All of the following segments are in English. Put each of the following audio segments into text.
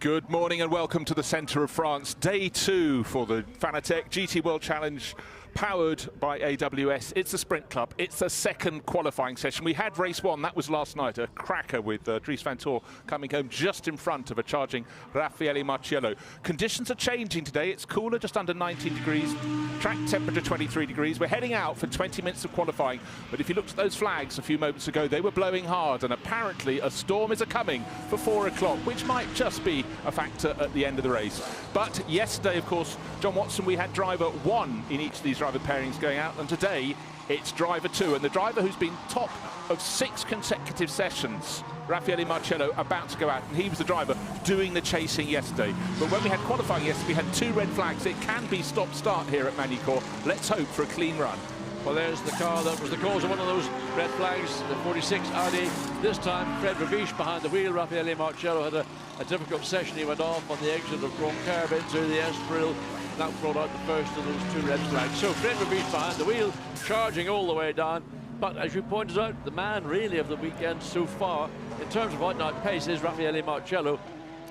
Good morning and welcome to the centre of France. Day 2 for the Fanatec GT World Challenge, powered by AWS. It's a sprint club. It's a second qualifying session. We had race 1, that was last night, a cracker with Dries Vanthoor coming home just in front of a charging Raffaele Marciello. Conditions are changing today. It's cooler, just under 19 degrees. Track temperature 23 degrees. We're heading out for 20 minutes of qualifying. But if you looked at those flags a few moments ago, they were blowing hard, and apparently a storm is a-coming for 4 o'clock, which might just be a factor at the end of the race. But yesterday, of course, John Watson, we had driver 1 in each of these driver pairings going out, and today it's driver 2, and the driver who's been top of 6 consecutive sessions, Raffaele Marciello, about to go out, and he was the driver doing the chasing yesterday. But when we had qualifying yesterday, we had 2 red flags. It can be stop-start here at Magny Cours. Let's hope for a clean run. Well, there's the car that was the cause of one of those red flags, the 46 Audi. This time, Fred Raviche behind the wheel. Raffaele Marciello had a difficult session. He went off on the exit of Broncarb into the Estoril. That brought out the first of those 2 red flags. So Fred Raviche behind the wheel, charging all the way down. But as you pointed out, the man really of the weekend so far, in terms of out-and-out pace, is Raffaele Marciello.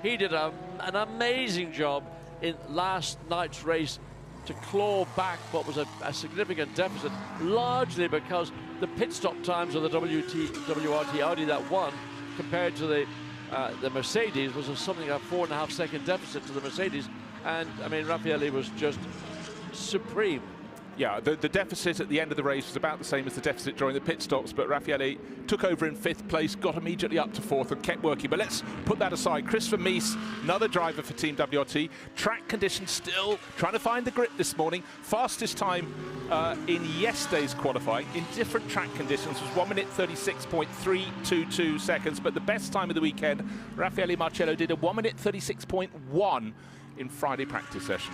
He did an amazing job in last night's race to claw back what was a significant deficit, largely because the pit stop times of the WRT Audi that won, compared to the Mercedes, was something like a 4.5-second deficit to the Mercedes. And I mean, Raffaele was just supreme. Yeah, the deficit at the end of the race was about the same as the deficit during the pit stops, but Raffaele took over in 5th place, got immediately up to 4th and kept working. But let's put that aside. Christopher Mies, another driver for Team WRT. Track conditions still trying to find the grip this morning. Fastest time in yesterday's qualifying in different track conditions was 1 minute 36.322 seconds, but the best time of the weekend, Raffaele Marciello did a 1 minute 36.1 in Friday practice session.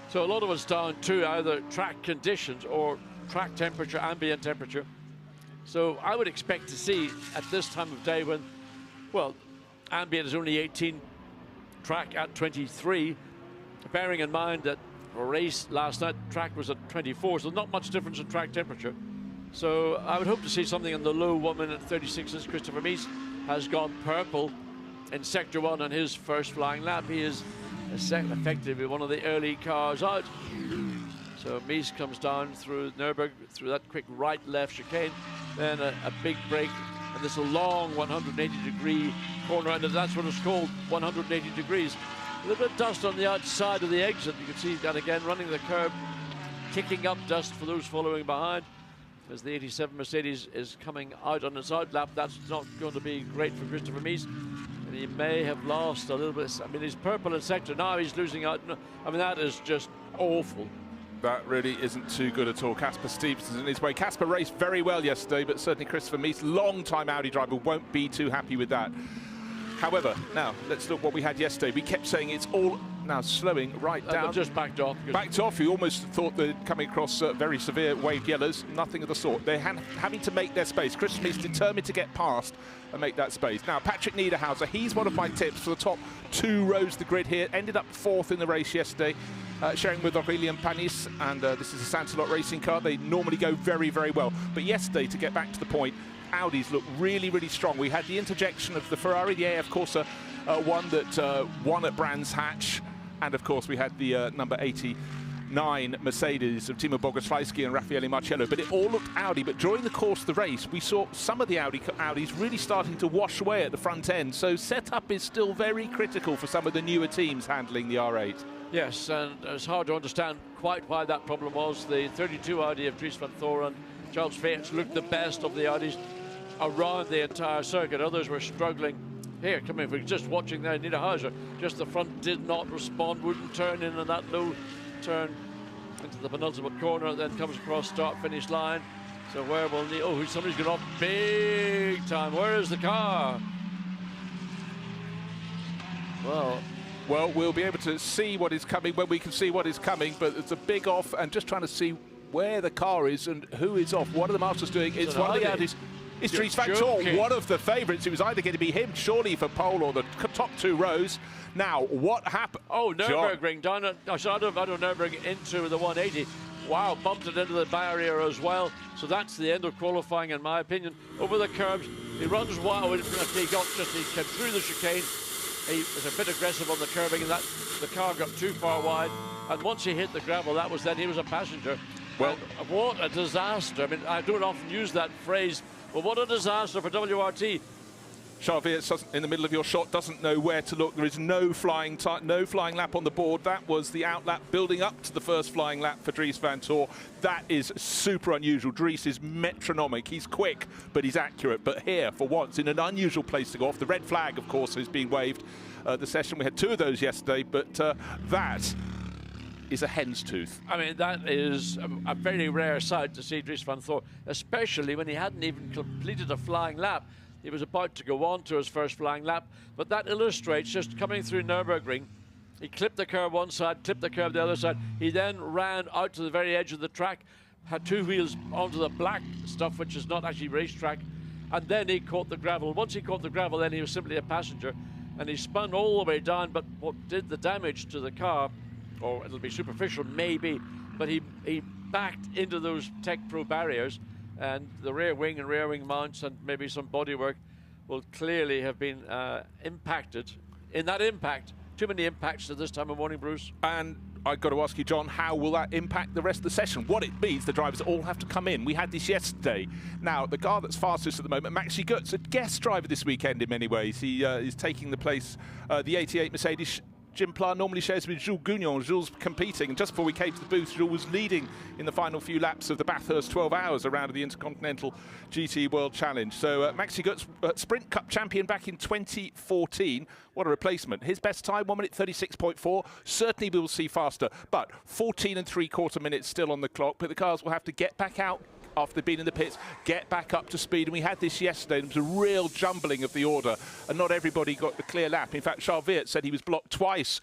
So a lot of it's down to either track conditions or track temperature, ambient temperature. So I would expect to see at this time of day when, well, ambient is only 18, track at 23, bearing in mind that for a race last night, track was at 24, so not much difference in track temperature. So I would hope to see something in the low 1 minute 36 as Christopher Mies has gone purple in Sector 1 on his first flying lap. He is effectively one of the early cars out. So Mies comes down through Nürburgring, through that quick right-left chicane, then a big break, and this is a long 180-degree corner, and that's what it's called, 180 degrees. A little bit of dust on the outside of the exit. You can see that again, running the curb, kicking up dust for those following behind. As the 87 Mercedes is coming out on its out lap, that's not going to be great for Christopher Mies. And he may have lost a little bit. I mean, he's purple in sector. Now he's losing out. I mean, that is just awful. That really isn't too good at all. Casper Stevenson's in his way. Casper raced very well yesterday, but certainly Christopher Mies, long-time Audi driver, won't be too happy with that. However, now, let's look what we had yesterday. We kept saying it's all now slowing right down. Just backed off. Backed off. You almost thought they're coming across very severe wave yellows. Nothing of the sort. They're having to make their space. Christopher Mies determined to get past and make that space. Now, Patrick Niederhauser, he's one of my tips for the top 2 rows of the grid here. Ended up 4th in the race yesterday, sharing with Aurélien Panis, and this is a Sansalot racing car. They normally go very, very well. But yesterday, to get back to the point, Audis look really, really strong. We had the interjection of the Ferrari, the AF Corsa one that won at Brands Hatch. And of course, we had the number 89 Mercedes of Timo Bogoslawski and Raffaele Marciello. But it all looked Audi. But during the course of the race, we saw some of the Audis really starting to wash away at the front end. So setup is still very critical for some of the newer teams handling the R8. Yes, and it's hard to understand quite why that problem was. The 32 Audi of Dries Vanthoor and Charles Feits looked the best of the Audis around the entire circuit. Others were struggling. Here, coming from just watching there, Niederhauser, just the front did not respond, wouldn't turn in on that low turn into the penultimate corner, then comes across start-finish line. So where will oh, somebody's gone off big time. Where is the car? Well, we'll be able to see what is coming when we can see what is coming, but it's a big off, and just trying to see where the car is and who is off. What are the Masters doing? It's one of the Audis. It's Dries Vanthoor, one of the favourites. It was either going to be him, surely, for pole or the top 2 rows. Now, what happened? Oh, Nürburgring down at Nürburgring into the 180. Wow, bumped it into the barrier as well. So that's the end of qualifying, in my opinion. Over the curbs, he runs wild. He came through the chicane, he was a bit aggressive on the curbing, and that the car got too far wide. And once he hit the gravel, that was then he was a passenger. Well, and what a disaster! I mean, I don't often use that phrase, but what a disaster for WRT. Charles Weerts, in the middle of your shot, doesn't know where to look. There is no flying lap on the board. That was the out lap building up to the first flying lap for Dries Vanthoor. That is super unusual. Dries is metronomic. He's quick, but he's accurate. But here, for once, in an unusual place to go off, the red flag, of course, has been waved. The session, we had 2 of those yesterday, but that is a hen's tooth. I mean, that is a very rare sight to see Dries Vanthoor, especially when he hadn't even completed a flying lap. He was about to go on to his first flying lap, but that illustrates just coming through Nürburgring. He clipped the curb one side, clipped the curb the other side. He then ran out to the very edge of the track, had 2 wheels onto the black stuff, which is not actually racetrack, and then he caught the gravel. Once he caught the gravel, then he was simply a passenger, and he spun all the way down, but what did the damage to the car, or it'll be superficial maybe, but he backed into those Tech Pro barriers, and the rear wing and rear wing mounts and maybe some bodywork will clearly have been impacted. In that impact, too many impacts at this time of morning, Bruce. And I've got to ask you, John, how will that impact the rest of the session? What it means, the drivers all have to come in. We had this yesterday. Now, the car that's fastest at the moment, Magny Cours, a guest driver this weekend in many ways. He is taking the place, the 88 Mercedes Jim Pla normally shares with Jules Gounon. Jules competing, and just before we came to the booth, Jules was leading in the final few laps of the Bathurst 12 hours around the Intercontinental GT World Challenge. So Magny Cours, Sprint Cup champion back in 2014. What a replacement. His best time, 1 minute 36.4. Certainly we will see faster, but 14 3/4 minutes still on the clock. But the cars will have to get back out after they've been in the pits, get back up to speed. And we had this yesterday. There was a real jumbling of the order, and not everybody got the clear lap. In fact, Charles Weerts said he was blocked twice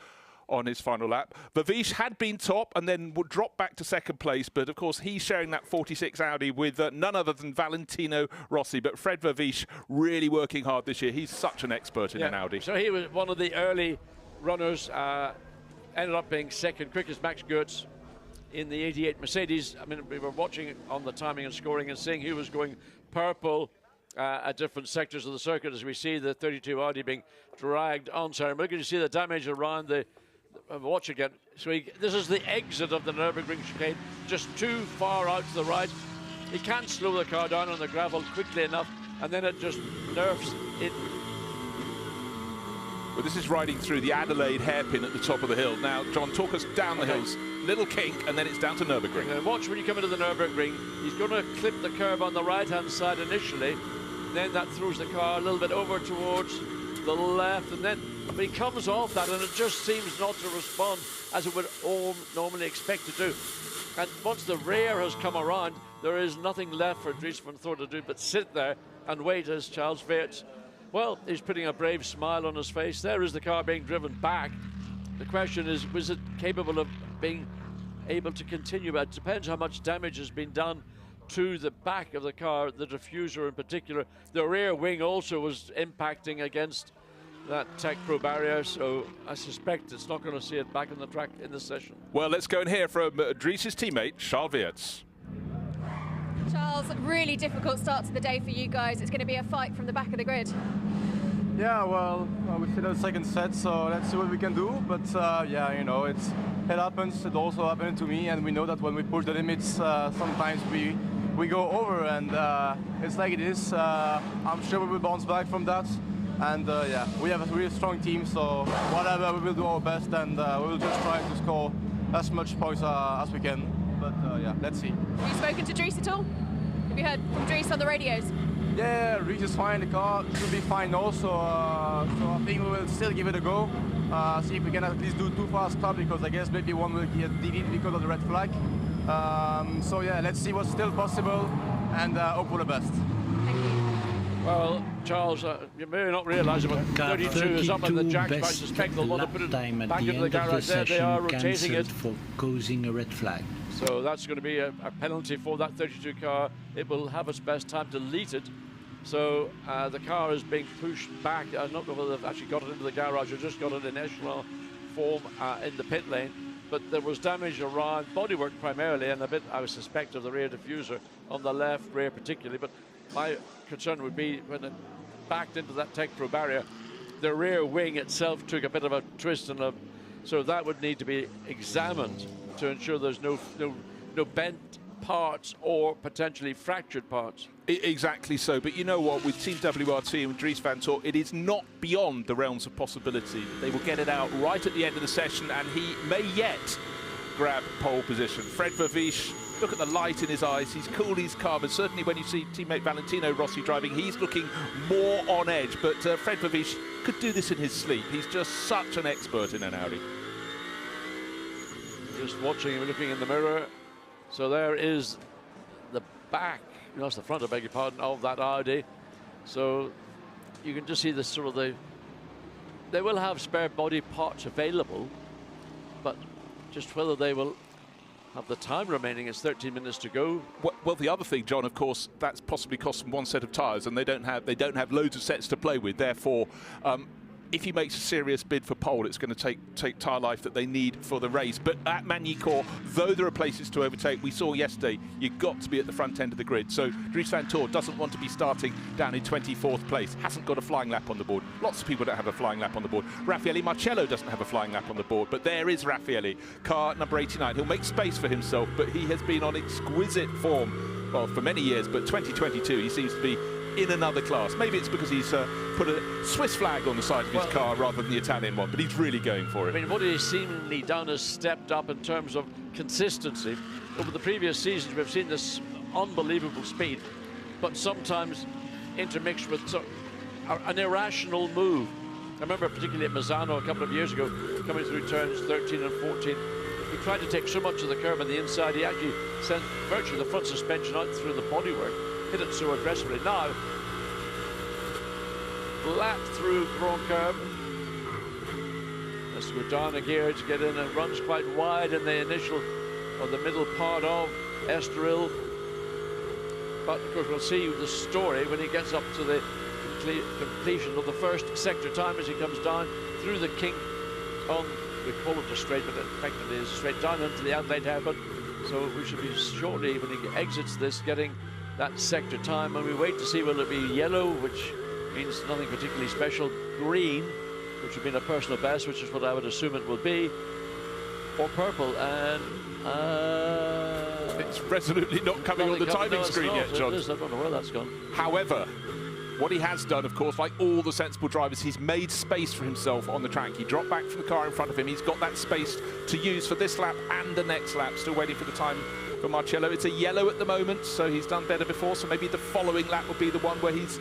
on his final lap. Vervish had been top and then would drop back to second place, but of course he's sharing that 46 Audi with none other than Valentino Rossi. But Fred Vervish really working hard this year. He's such an expert in an Audi. So he was one of the early runners, ended up being second quickest Max Goetz in the 88 Mercedes. I mean, we were watching on the timing and scoring and seeing who was going purple at different sectors of the circuit as we see the 32 Audi being dragged on. So we're going to see the damage around the watch again. So this is the exit of the Nürburgring chicane, just too far out to the right. He can't slow the car down on the gravel quickly enough, and then it just nerfs it. Well, this is riding through the Adelaide hairpin at the top of the hill. Now, John, talk us down the hills. Little kink, and then it's down to Nürburgring. Watch when you come into the Nürburgring. He's going to clip the curb on the right-hand side initially. Then that throws the car a little bit over towards the left, and then he comes off that, and it just seems not to respond as it would all normally expect to do. And once the rear has come around, there is nothing left for Dries Vanthoor to do but sit there and wait as Charles Weerts, well, he's putting a brave smile on his face. There is the car being driven back. The question is, was it capable of being able to continue? It depends how much damage has been done to the back of the car, the diffuser in particular. The rear wing also was impacting against that Tech Pro barrier, so I suspect it's not going to see it back on the track in this session. Well, let's go and hear from Dries' teammate, Charles Weerts. Charles, really difficult start to the day for you guys. It's going to be a fight from the back of the grid. Yeah, well, we finished the second set, so let's see what we can do. But yeah, you know, it happens. It also happened to me, and we know that when we push the limits, sometimes we go over, and it's like it is. I'm sure we will bounce back from that. And yeah, we have a really strong team, so whatever, we will do our best, and we will just try to score as much points as we can. But yeah, let's see. Have you spoken to Dries at all? Have you heard from Dries on the radios? Yeah, Dries is fine. The car should be fine also. So I think we will still give it a go. See if we can at least do 2 fast stops, because I guess maybe one will get deleted because of the red flag. So yeah, let's see what's still possible, and hope for the best. Thank you. Well, Charles, you may not realise it, but 32 is up, and the jacks, I suspect they'll want to put it back into the garage. There they are rotating it for causing a red flag. So that's going to be a penalty for that 32 car. It will have its best time deleted. So the car is being pushed back. I'm not sure whether they've actually got it into the garage or just got it in echelon form in the pit lane. But there was damage around bodywork primarily, and a bit, I would suspect, of the rear diffuser on the left rear particularly. But my concern would be when it backed into that Tech Pro barrier, the rear wing itself took a bit of a twist, and so that would need to be examined to ensure there's no bent parts or potentially fractured parts. Exactly so, but you know what, with Team WRT and Dries Vanthoor, it is not beyond the realms of possibility. They will get it out right at the end of the session, and he may yet grab pole position. Fred Vervisch, look at the light in his eyes, he's cool, he's calm, and certainly when you see teammate Valentino Rossi driving, he's looking more on edge, but Fred Vervisch could do this in his sleep. He's just such an expert in an Audi. Just watching him, looking in the mirror. So there is the back, no, that's the front, I beg your pardon, of that Audi. So you can just see the sort of they will have spare body parts available, but just whether they will have the time remaining, it's 13 minutes to go. Well, the other thing, John, of course, that's possibly cost them one set of tyres, and they don't have loads of sets to play with. Therefore, if he makes a serious bid for pole, it's going to take tyre life that they need for the race. But at Magny Cours, though there are places to overtake, we saw yesterday, you've got to be at the front end of the grid. So Dries Vanthoor doesn't want to be starting down in 24th place, hasn't got a flying lap on the board. Lots of people don't have a flying lap on the board. Raffaele Marciello doesn't have a flying lap on the board, but there is Raffaele, car number 89. He'll make space for himself, but he has been on exquisite form, well, for many years, but 2022, he seems to be in another class. Maybe it's because he's put a Swiss flag on the side of his car rather than the Italian one, but he's really going for it. I mean, what he's seemingly done is stepped up in terms of consistency. Over the previous seasons, we've seen this unbelievable speed, but sometimes intermixed with an irrational move. I remember particularly at Misano a couple of years ago, coming through turns 13 and 14, he tried to take so much of the curb on the inside, he actually sent virtually the front suspension out through the bodywork. Hit it so aggressively. Now, flat through Grand Curve. Let's go down a gear to get in, and runs quite wide in the initial or the middle part of Estoril. But of course, we'll see the story when he gets up to the completion of the first sector time as he comes down through the kink on, we call it a straight, but effectively is straight down into the outlet hairpin. So we should be shortly, when he exits this, getting that sector time, and we wait to see will it be yellow, which means nothing particularly special, green, which would be a personal best, which is what I would assume it will be, or purple, and it's resolutely not coming on the timing screen yet, John. I don't know where that's gone. However, what he has done, of course, like all the sensible drivers, he's made space for himself on the track. He dropped back from the car in front of him. He's got that space to use for this lap and the next lap. Still waiting for the time for Marciello. It's a yellow at the moment, so he's done better before. So maybe the following lap will be the one where he's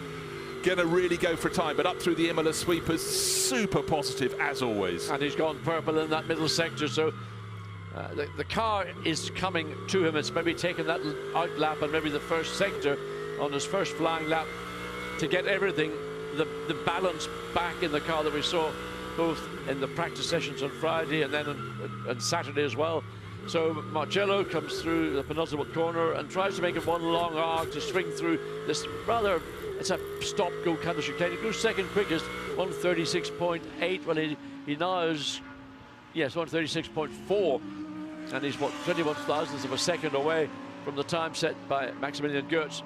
going to really go for time. But up through the Imola sweepers, super positive as always. And he's gone purple in that middle sector. So the car is coming to him. It's maybe taken that out lap and maybe the first sector on his first flying lap to get everything, the balance back in the car that we saw both in the practice sessions on Friday and then on Saturday as well. So Marciello comes through the penultimate corner and tries to make it one long arc to swing through this rather, it's a stop-go kind of chicane. He goes second quickest, 136.8. Well, he now is, yes, 136.4. And he's, what, 21 thousandths of a second away from the time set by Maximilian Goetz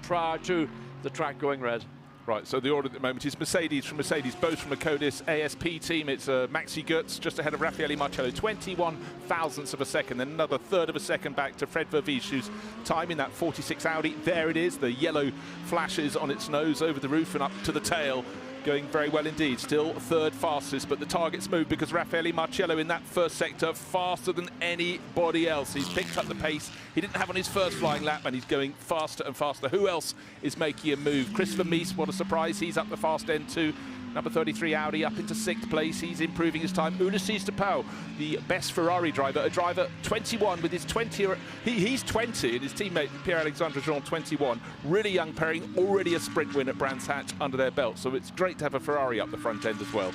prior to the track going red. Right, so the order at the moment is Mercedes from Mercedes, both from a Codis ASP team. It's Maxi Goetz just ahead of Raffaele Marciello, 21 thousandths of a second, then another third of a second back to Fred Vervisch, who's time in that 46 Audi. There it is, the yellow flashes on its nose over the roof and up to the tail. Going very well indeed, still third fastest, but the target's moved because Raffaele Marciello in that first sector faster than anybody else. He's picked up the pace he didn't have on his first flying lap, and he's going faster and faster. Who else is making a move? Christopher Mies, what a surprise, he's up the fast end too. Number 33 Audi up into 6th place. He's improving his time. Ulisses de Pauw, the best Ferrari driver, a driver 21 with his 20. He's 20 and his teammate Pierre-Alexandre Jean 21. Really young pairing, already a sprint win at Brands Hatch under their belt. So it's great to have a Ferrari up the front end as well.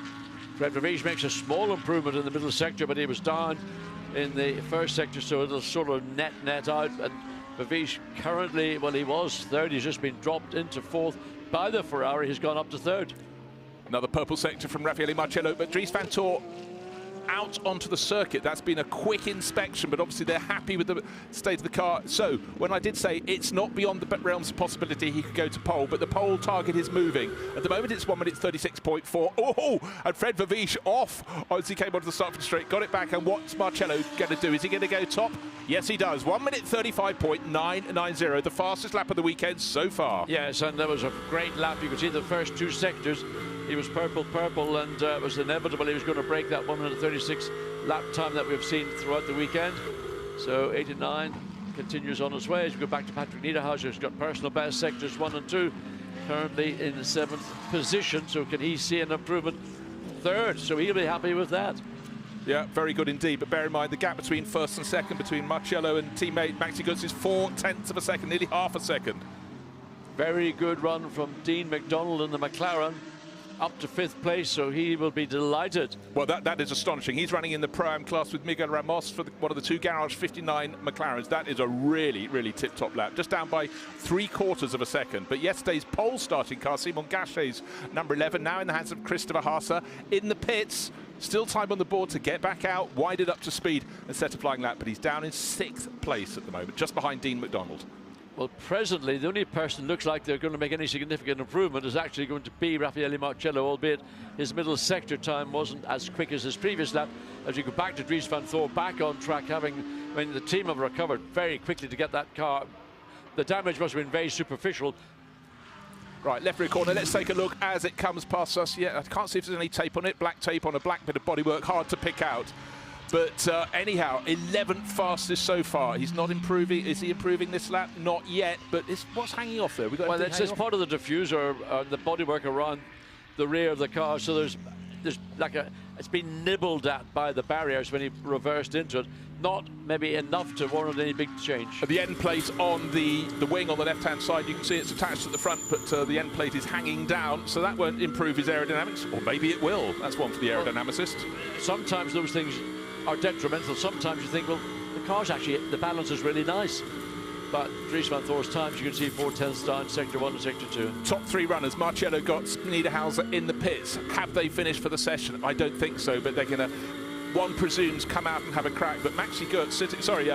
Fred Vervisch makes a small improvement in the middle sector, but he was down in the first sector, so it'll sort of net out. And Vervisch currently, well, he was third. He's just been dropped into 4th by the Ferrari. He's gone up to 3rd. Another purple sector from Raffaele Marciello, but Dries Vanthoor out onto the circuit. That's been a quick inspection, but obviously they're happy with the state of the car. So when I did say it's not beyond the realms of possibility he could go to pole, but the pole target is moving. At the moment it's 1 minute 36.4. Oh, and Fred Verviche off as he came onto the start straight, got it back. And what's Marciello going to do? Is he going to go top? Yes, he does. 1 minute 35.990, the fastest lap of the weekend so far. Yes, and that was a great lap. You could see the first 2 sectors. He was purple, and it was inevitable he was going to break that 1 minute 36 lap time that we've seen throughout the weekend. So 89 continues on his way. As we go back to Patrick Niederhauser, who's got personal best sectors 1 and 2, currently in the 7th position. So can he see an improvement? 3rd, so he'll be happy with that. Yeah, very good indeed. But bear in mind the gap between first and second between Marciello and teammate Maxi Götz is 0.4 of a second, nearly half a second. Very good run from Dean McDonald in the McLaren, up to 5th place, so he will be delighted. Well, that is astonishing. He's running in the Pro-Am class with Miguel Ramos for one of the 2 Garage 59 McLarens. That is a really, really tip-top lap, just down by 3/4 of a second. But yesterday's pole starting car, Simon Gachet's number 11, now in the hands of Christopher Haase in the pits. Still time on the board to get back out, wind it up to speed and set a flying lap, but he's down in 6th place at the moment, just behind Dean McDonald. Well, presently, the only person looks like they're going to make any significant improvement is actually going to be Raffaele Marciello, albeit his middle sector time wasn't as quick as his previous lap. As you go back to Dries Vanthoor, back on track, the team have recovered very quickly to get that car. The damage must have been very superficial. Right, left rear corner, let's take a look as it comes past us. Yeah, I can't see if there's any tape on it. Black tape on a black bit of bodywork, hard to pick out. But anyhow, 11th fastest so far. He's not improving. Is he improving this lap? Not yet, but what's hanging off there? Well, it's part of the diffuser, the bodywork around the rear of the car. So there's like it's been nibbled at by the barriers when he reversed into it. Not maybe enough to warrant any big change. At the end plate on the wing on the left-hand side, you can see it's attached at the front, but the end plate is hanging down, so that won't improve his aerodynamics. Or maybe it will. That's one for the aerodynamicist. Sometimes those things are detrimental. Sometimes you think, well, the car's actually, the balance is really nice. But Dries Vanthoor's times, you can see 4/10 down, sector 1 and sector 2. Top 3 runners, Marciello, Götz, Niederhauser in the pits. Have they finished for the session? I don't think so, but they're going to, one presumes, come out and have a crack. But Maxi Götz,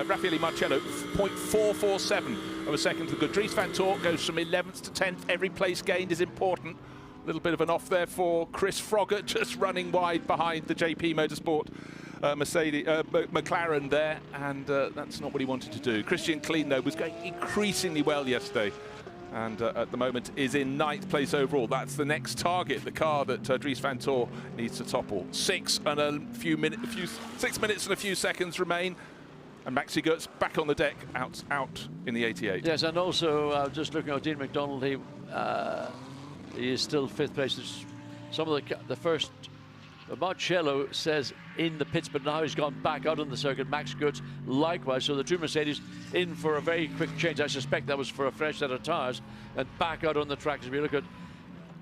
Raffaele Marciello, 0.447 of a second to the good. Dries Vanthoor goes from 11th to 10th. Every place gained is important. A little bit of an off there for Chris Froggatt, just running wide behind the JP Motorsport McLaren there, and that's not what he wanted to do. Christian Klein, though, was going increasingly well yesterday, and at the moment is in 9th place overall. That's the next target, the car that Dries Vanthoor needs to topple. 6 minutes and a few seconds remain, and Maxi Götz back on the deck, out in the 88. Yes, and also just looking at Dean McDonald, he is still 5th place. Some of the first. Marciello says in the pits, but now he's gone back out on the circuit. Max Götz likewise, so the 2 Mercedes in for a very quick change. I suspect that was for a fresh set of tyres, and back out on the track. As we look at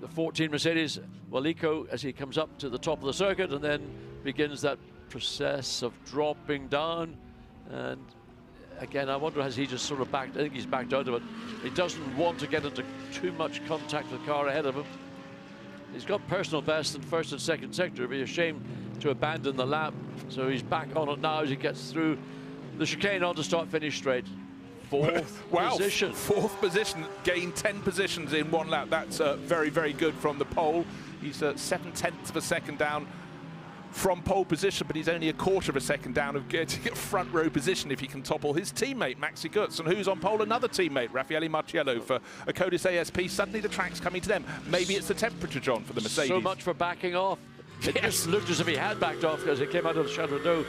the 14 Mercedes, Walico as he comes up to the top of the circuit and then begins that process of dropping down. And again, I wonder, has he just sort of backed? I think he's backed out of it. He doesn't want to get into too much contact with the car ahead of him. He's got personal best in 1st and 2nd sector. It'd be a shame to abandon the lap. So he's back on it now as he gets through the chicane on to start-finish straight. 4th position. 4th position, gained 10 positions in 1 lap. That's very, very good from the pole. He's 7/10 of a second down from pole position, but he's only 1/4 of a second down of getting a front row position if he can topple his teammate Maxi Götz. And who's on pole? Another teammate, Raffaele Marciello for a Codis ASP. Suddenly the track's coming to them. Maybe it's the temperature, John, for the Mercedes. So much for backing off. It just looked as if he had backed off as he came out of the Chateau d'Eau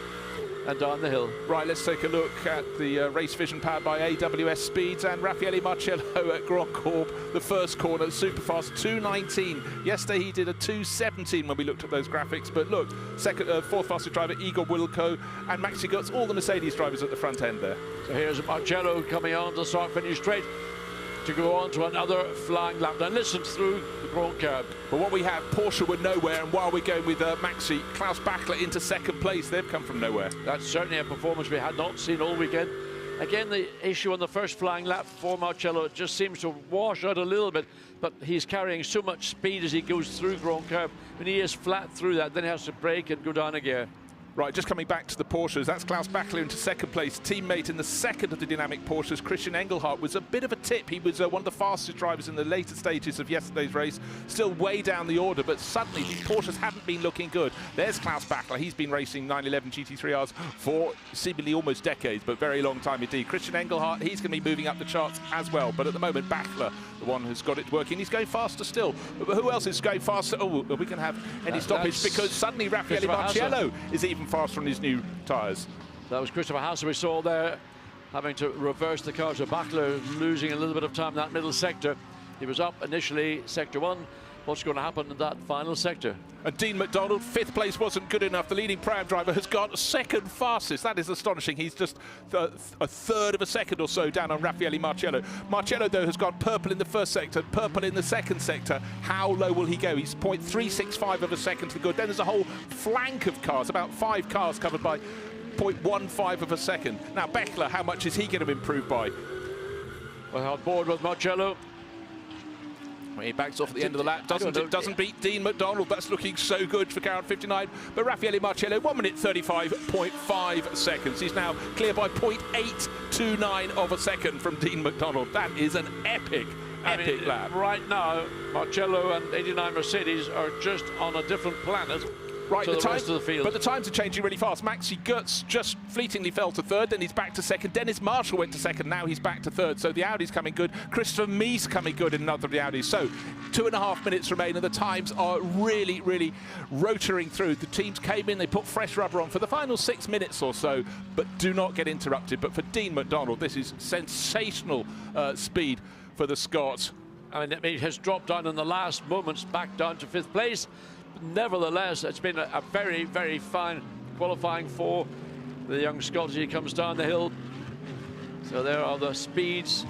and down the hill. Right, let's take a look at the race vision powered by AWS Speeds and Raffaele Marciello at Grand Cours. The first corner, super fast, 2:19. Yesterday he did a 2:17 when we looked at those graphics. But look, 4th fastest driver, Igor Wilco, and Maxi Götz, all the Mercedes drivers at the front end there. So here's Marciello coming on to start finish straight to go on to another flying lap. Now listen through the Grand Curb. But what we have, Porsche were nowhere, and while we're going with Maxi, Klaus Bachler into 2nd place. They've come from nowhere. That's certainly a performance we had not seen all weekend. Again, the issue on the first flying lap for Marciello, it just seems to wash out a little bit, but he's carrying so much speed as he goes through Grand Curb. When he is flat through that, then he has to brake and go down a gear. Right, just coming back to the Porsches, that's Klaus Bachler into second place. Teammate in the second of the dynamic Porsches, Christian Engelhardt, was a bit of a tip. He was one of the fastest drivers in the later stages of yesterday's race, still way down the order, but suddenly the Porsches hadn't been looking good. There's Klaus Bachler. He's been racing 911 GT3Rs for seemingly almost decades, but very long time indeed. Christian Engelhardt, he's going to be moving up the charts as well, but at the moment, Bachler, the one who's got it working, he's going faster still. But who else is going faster? Oh, are we going to have any stoppage? Because suddenly Raffaele Marciello is even faster on his new tyres. That was Christopher Hasse we saw there, having to reverse the car. So Bachler losing a little bit of time in that middle sector. He was up initially, sector 1. What's going to happen in that final sector? And Dean McDonald, 5th place wasn't good enough. The leading Pram driver has gone second fastest. That is astonishing. He's just a third of a second or so down on Raffaele Marciello. Marciello, though, has gone purple in the first sector, purple in the second sector. How low will he go? He's 0.365 of a second to the good. Then there's a whole flank of cars, about 5 cars covered by 0.15 of a second. Now, Bechler, how much is he going to improve by? Well, on board with Marciello. He backs off at the end of the lap, doesn't beat Dean McDonald. That's looking so good for car 59. But Raffaele Marciello, 1 minute 35.5 seconds. He's now clear by 0.829 of a second from Dean McDonald. That is an epic lap. Right now, Marciello and 89 Mercedes are just on a different planet. Right, to the rest of the field. But the times are changing really fast. Maxi Götz just fleetingly fell to third, then he's back to second. Dennis Marshall went to second, now he's back to third. So the Audi's coming good. Christopher Mies coming good in another of the Audis. So 2.5 minutes remain, and the times are really, really rotoring through. The teams came in, they put fresh rubber on for the final 6 minutes or so, but do not get interrupted. But for Dean McDonald, this is sensational speed for the Scot. I mean, it has dropped down in the last moments, back down to 5th place. Nevertheless, it's been a very, very fine qualifying for the young Scot as he comes down the hill. So there are the speeds,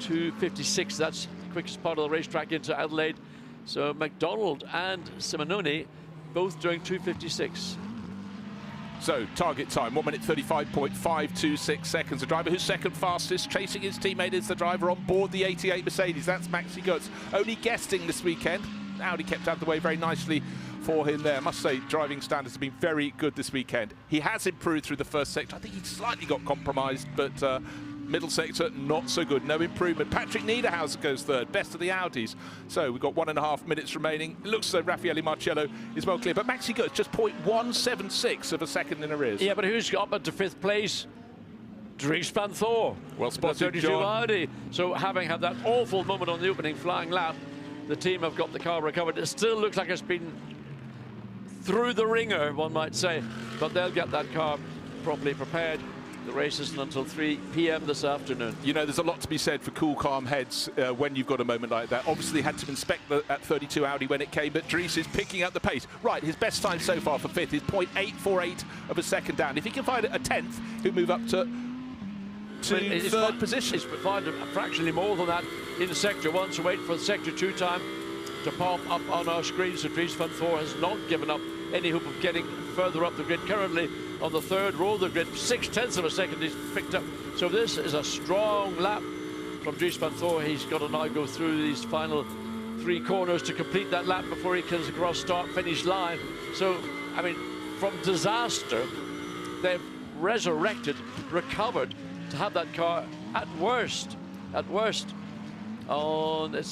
2:56. That's the quickest part of the racetrack into Adelaide. So McDonald and Simononi both doing 2:56. So target time, 1 minute 35.526 seconds. The driver who's second fastest, chasing his teammate, is the driver on board the 88 Mercedes. That's Maxi Götz, only guesting this weekend. Audi kept out of the way very nicely for him there. I must say, driving standards have been very good this weekend. He has improved through the first sector. I think he slightly got compromised, but middle sector, not so good. No improvement. Patrick Niederhauser goes third, best of the Audis. So we've got 1.5 minutes remaining. It looks as though Raffaele Marciello is well clear, but Maxi Götz just 0.176 of a second in arrears. Yeah, but who's got up to 5th place? Dries Vanthoor. Well spotted, John. Audi. So having had that awful moment on the opening flying lap, the team have got the car recovered. It still looks like it's been through the ringer, one might say, but they'll get that car properly prepared. The race isn't until 3 p.m. this afternoon. You know, there's a lot to be said for cool, calm heads when you've got a moment like that. Obviously had to inspect at 32 Audi when it came, but Dries is picking up the pace. Right, his best time so far for 5th is 0.848 of a second down. If he can find a 10th, he'll move up to third position. He's found fractionally more than that in sector 1, so wait for the sector 2 time to pop up on our screen. So Dries Vanthoor has not given up any hope of getting further up the grid. Currently on the 3rd row of the grid, 0.6 of a second he's picked up. So this is a strong lap from Dries Vanthoor. He's got to now go through these final 3 corners to complete that lap before he comes across start-finish line. So, I mean, from disaster, they've resurrected, recovered to have that car at worst, it's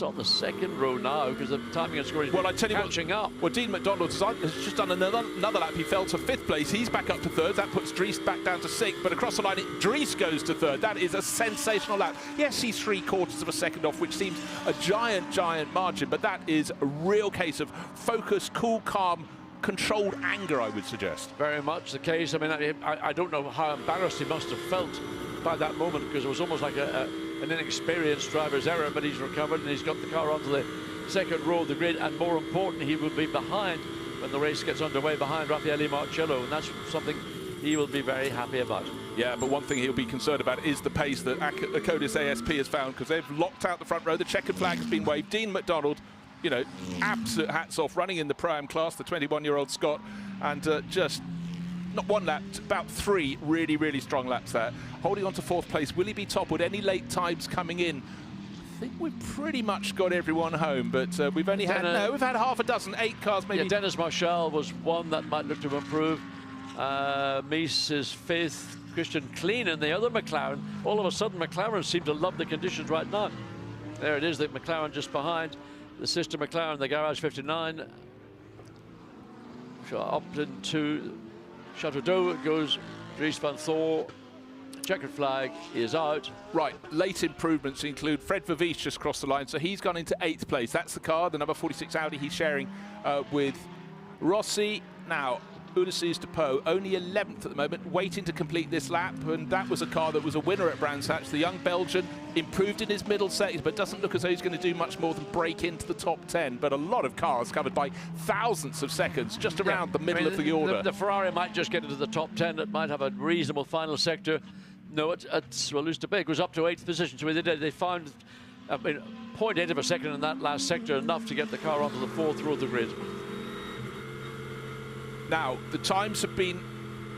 on the 2nd row now because the timing and scoring is catching up. Well, Dean McDonald has just done another lap. He fell to 5th place. He's back up to 3rd. That puts Dries back down to 6th. But across the line, Dries goes to 3rd. That is a sensational lap. Yes, he's 3/4 of a second off, which seems a giant margin. But that is a real case of focus, cool, calm, controlled anger, I would suggest. Very much the case. I mean, I don't know how embarrassed he must have felt by that moment, because it was almost like an inexperienced driver's error, but he's recovered and he's got the car onto the 2nd row of the grid, and more important, he will be behind when the race gets underway, behind Raffaele Marciello, and that's something he will be very happy about. Yeah, but one thing he'll be concerned about is the pace that Acodis ASP has found, because they've locked out the front row. The checkered flag has been waved. Dean McDonald, you know, absolute hats off, running in the Pro-Am class, the 21-year-old Scot, and just not 1 lap, about 3 really, really strong laps there. Holding on to 4th place. Will he be toppled? Any late times coming in? I think we've pretty much got everyone home, but we've only had, we've had half a dozen, 8 cars maybe. Yeah, Dennis Marshall was one that might look to improve. Mies is 5th, Christian Klein in the other McLaren. All of a sudden, McLaren seem to love the conditions right now. There it is, the McLaren just behind. The sister McLaren, the Garage 59. So up into Chateau d'Eau goes Dries Vanthoor. Checkered flag is out. Right, late improvements include Fred Vervies just crossed the line, so he's gone into 8th place. That's the car, the number 46 Audi he's sharing with Rossi. Now, Ulysses Depot, only 11th at the moment, waiting to complete this lap, and that was a car that was a winner at Brands Hatch. The young Belgian improved in his middle settings, but doesn't look as though he's going to do much more than break into the top 10. But a lot of cars covered by thousandths of seconds, just around the middle of the order. The Ferrari might just get into the top 10. It might have a reasonable final sector. No, it's well, Depot was up to 8th position. So they found 0.8 of a second in that last sector, enough to get the car onto the 4th row of the grid. Now, the times have been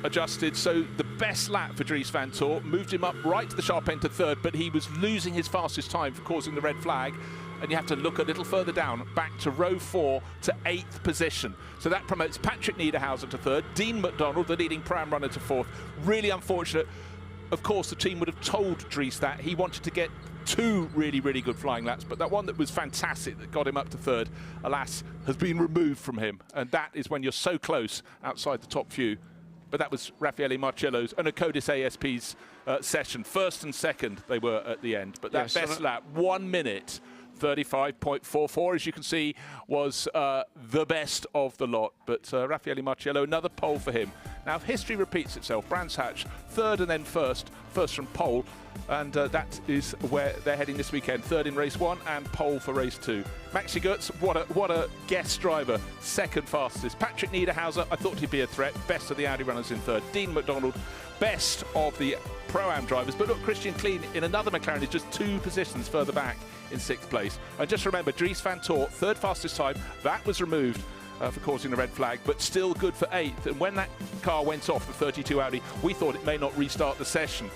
adjusted, so the best lap for Dries Vanthoor moved him up right to the sharp end to 3rd, but he was losing his fastest time for causing the red flag. And you have to look a little further down, back to row 4 to 8th position. So that promotes Patrick Niederhauser to 3rd, Dean McDonald, the leading Pram runner, to 4th. Really unfortunate. Of course, the team would have told Dries that he wanted to get 2 really, really good flying laps, but that one that was fantastic that got him up to 3rd, alas, has been removed from him. And that is when you're so close outside the top few. But that was Raffaele Marciello's and Acodis ASP's session. 1st and 2nd they were at the end. But that best lap, 1 minute 35.44, as you can see, was the best of the lot. But Raffaele Marciello, another pole for him. Now, if history repeats itself, Brands Hatch, 3rd and then 1st from pole, and that is where they're heading this weekend. 3rd in race 1 and pole for race 2. Maxi Goetz, what a guest driver, 2nd fastest. Patrick Niederhauser, I thought he'd be a threat, best of the Audi runners in 3rd. Dean McDonald, best of the Pro-Am drivers, but look, Christian Klein in another McLaren is just 2 positions further back in 6th place. And just remember, Dries Vanthoor, 3rd fastest time, that was removed for causing the red flag, but still good for 8th. And when that car went off, the 32 Audi, we thought it may not restart the session.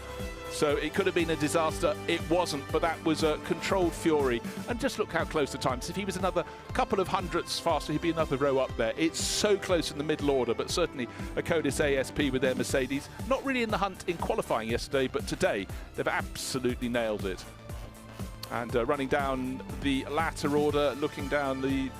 So it could have been a disaster. It wasn't, but that was a controlled fury. And just look how close the times. If he was another couple of hundredths faster, he'd be another row up there. It's so close in the middle order, but certainly Acodis ASP with their Mercedes. Not really in the hunt in qualifying yesterday, but today they've absolutely nailed it. And running down the latter order, looking down the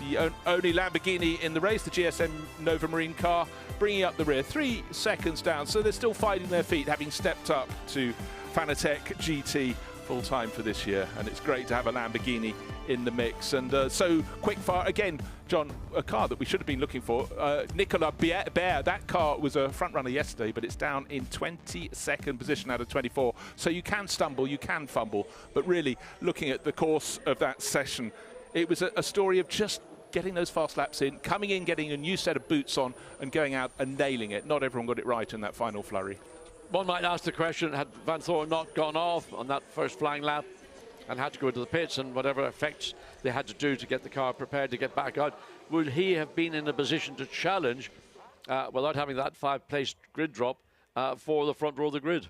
only Lamborghini in the race, the GSM Nova Marine car, bringing up the rear, 3 seconds down. So they're still finding their feet, having stepped up to Fanatec GT full time for this year. And it's great to have a Lamborghini in the mix. And so quickfire again, John, a car that we should have been looking for. Nicolas Bear, that car was a front runner yesterday, but it's down in 22nd position out of 24. So you can stumble, you can fumble, but really looking at the course of that session, it was a story of just getting those fast laps in, coming in, getting a new set of boots on and going out and nailing it. Not everyone got it right in that final flurry. One might ask the question, had Vanthoor not gone off on that first flying lap and had to go to the pits and whatever effects they had to do to get the car prepared to get back out, would he have been in a position to challenge without having that 5-place grid drop for the front row of the grid?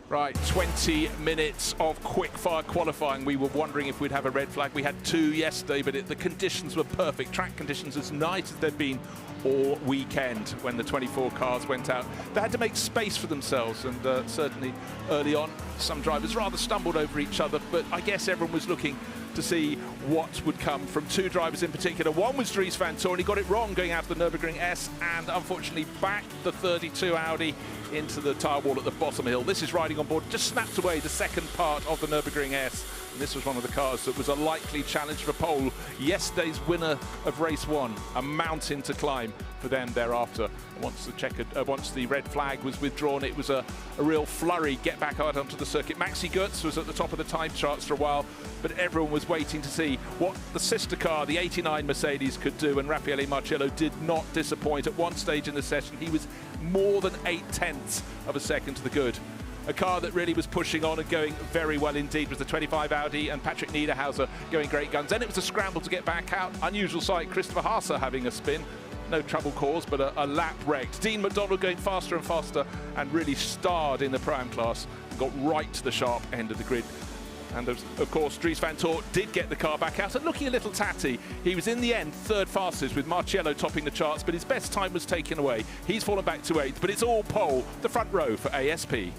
Right, 20 minutes of quick-fire qualifying. We were wondering if we'd have a red flag. We had 2 yesterday, but the conditions were perfect. Track conditions as nice as they've been all weekend when the 24 cars went out. They had to make space for themselves, and certainly early on, some drivers rather stumbled over each other, but I guess everyone was looking to see what would come from 2 drivers in particular. One was Dries Vanthoor, and he got it wrong going out the Nürburgring S, and unfortunately backed the 32 Audi into the tyre wall at the bottom hill. This is riding on board, just snapped away the second part of the Nürburgring S. And this was one of the cars that was a likely challenge for pole. Yesterday's winner of race 1, a mountain to climb for them thereafter. Once the red flag was withdrawn, it was a real flurry, get back out onto the circuit. Maxi Goetz was at the top of the time charts for a while, but everyone was waiting to see what the sister car, the 89 Mercedes, could do, and Raffaele Marciello did not disappoint. At one stage in the session, he was more than 0.8 of a second to the good. A car that really was pushing on and going very well indeed was the 25 Audi, and Patrick Niederhauser going great guns. Then it was a scramble to get back out. Unusual sight, Christopher Haase having a spin. No trouble caused, but a lap wrecked. Dean McDonald going faster and faster and really starred in the Pro-Am class and got right to the sharp end of the grid. And of course, Dries Vanthoor did get the car back out and looking a little tatty. He was in the end third fastest with Marciello topping the charts, but his best time was taken away. He's fallen back to 8th, but it's all pole, the front row for ASP.